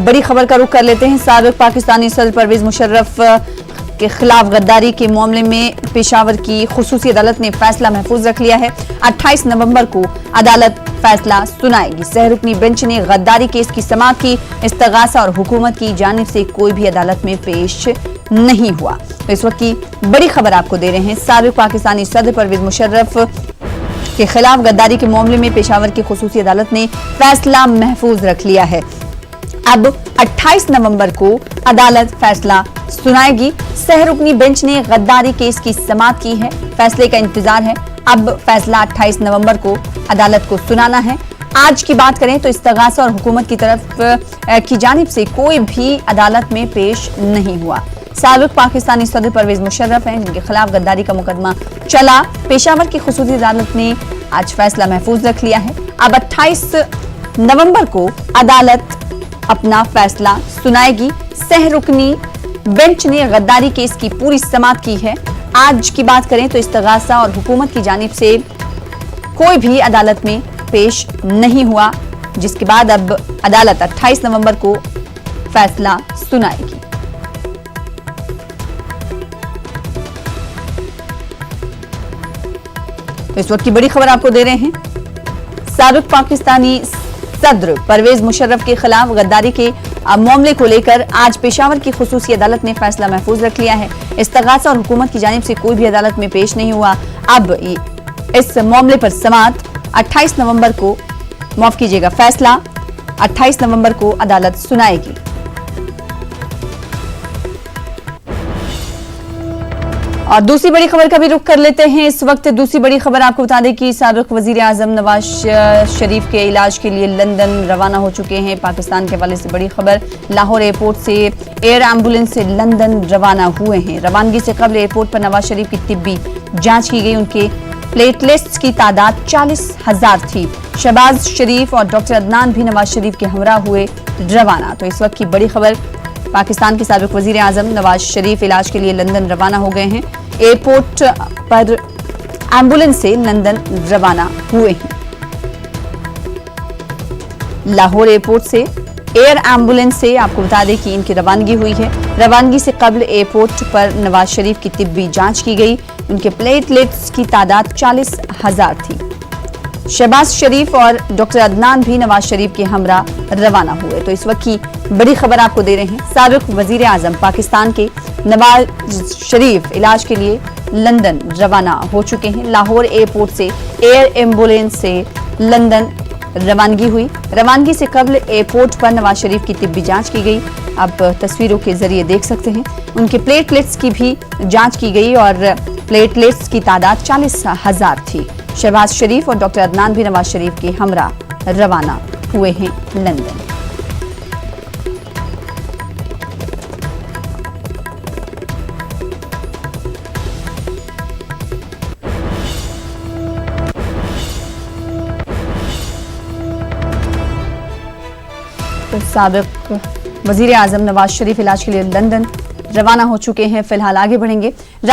बड़ी खबर का रुख कर लेते हैं। साबिक पाकिस्तानी सदर परवेज मुशर्रफ के खिलाफ गद्दारी के मामले में पेशावर की खुसूसी अदालत ने फैसला महफूज रख लिया है। 28 नवंबर को अदालत फैसला सुनाएगी। सहरुकनी बेंच ने गद्दारी केस की समाअत की। इस्तगासा और हुकूमत की जानिब से कोई भी अदालत में पेश नहीं हुआ। तो इस वक्त की बड़ी खबर आपको दे रहे हैं। साबिक पाकिस्तानी सदर परवेज मुशर्रफ के खिलाफ गद्दारी के मामले में पेशावर की खुसूसी अदालत ने फैसला महफूज रख लिया है। अब 28 नवंबर को अदालत फैसला सुनाएगी। सहरुकनी बेंच ने गद्दारी केस की समाअत की है। फैसले का इंतजार है। अब फैसला 28 नवंबर को अदालत को सुनाना है। आज की बात करें तो इस्तगासा और हुकूमत की तरफ की जानिब से कोई भी अदालत में पेश नहीं हुआ। साबिक पाकिस्तानी सदर परवेज मुशर्रफ हैं, जिनके खिलाफ गद्दारी का मुकदमा चला। पेशावर की खुसूसी अदालत ने आज फैसला महफूज रख लिया है। अब 28 नवंबर को अदालत अपना फैसला सुनाएगी। सहरुकनी बेंच ने गद्दारी केस की पूरी समाअत की है। आज की बात करें तो इस्तगासा और हुकूमत की जानिब से कोई भी अदालत में पेश नहीं हुआ, जिसके बाद अब अदालत 28 नवंबर को फैसला सुनाएगी। तो इस वक्त की बड़ी खबर आपको दे रहे हैं। साबिक पाकिस्तानी सदर परवेज मुशर्रफ के खिलाफ गद्दारी के मामले को लेकर आज पेशावर की खुसूसी अदालत ने फैसला महफूज रख लिया है। इस्तगासा और हुकूमत की जानिब से कोई भी अदालत में पेश नहीं हुआ। अब इस मामले पर समाअत 28 नवंबर को, माफ कीजिएगा, फैसला 28 नवंबर को अदालत सुनाएगी। और दूसरी बड़ी खबर का भी रुख कर लेते हैं। इस वक्त दूसरी बड़ी खबर आपको बता दें कि साबिक वजीर आजम नवाज शरीफ के इलाज के लिए लंदन रवाना हो चुके हैं। पाकिस्तान के हवाले से बड़ी खबर, लाहौर एयरपोर्ट से एयर एम्बुलेंस से लंदन रवाना हुए हैं। रवानगी से कबल एयरपोर्ट पर नवाज शरीफ की तिब्बी जांच की गई। उनके प्लेटलेट्स की तादाद 40,000 थी। शहबाज शरीफ और डॉक्टर अदनान भी नवाज शरीफ के हमरा हुए रवाना। तो इस वक्त की बड़ी खबर, पाकिस्तान के साबिक वजीर आजम नवाज शरीफ इलाज के लिए लंदन रवाना हो गए हैं। एयरपोर्ट पर एम्बुलेंस से लंदन रवाना हुए हैं। लाहौर एयरपोर्ट से एयर एम्बुलेंस से आपको बता दें कि इनकी रवानगी हुई है। रवानगी से कबल एयरपोर्ट पर नवाज शरीफ की तिब्बी जांच की गई। उनके प्लेटलेट्स की तादाद 40,000 थी। शहबाज शरीफ और डॉक्टर अदनान भी नवाज शरीफ के हमरा रवाना हुए। तो इस वक्त की बड़ी खबर आपको दे रहे हैं। साबिक वजीर आजम पाकिस्तान के नवाज शरीफ इलाज के लिए लंदन रवाना हो चुके हैं। लाहौर एयरपोर्ट से एयर एम्बुलेंस से लंदन रवानगी हुई। रवानगी से कबल एयरपोर्ट पर नवाज शरीफ की तिब्बी जांच की गई। आप तस्वीरों के जरिए देख सकते हैं। उनके प्लेटलेट्स की भी जांच की गई और प्लेटलेट्स की तादाद 40,000 थी। शहबाज शरीफ और डॉक्टर अदनान भी नवाज शरीफ के हमरा रवाना हुए हैं लंदन। तो साबिक वजीर आजम नवाज शरीफ इलाज के लिए लंदन रवाना हो चुके हैं। फिलहाल आगे बढ़ेंगे।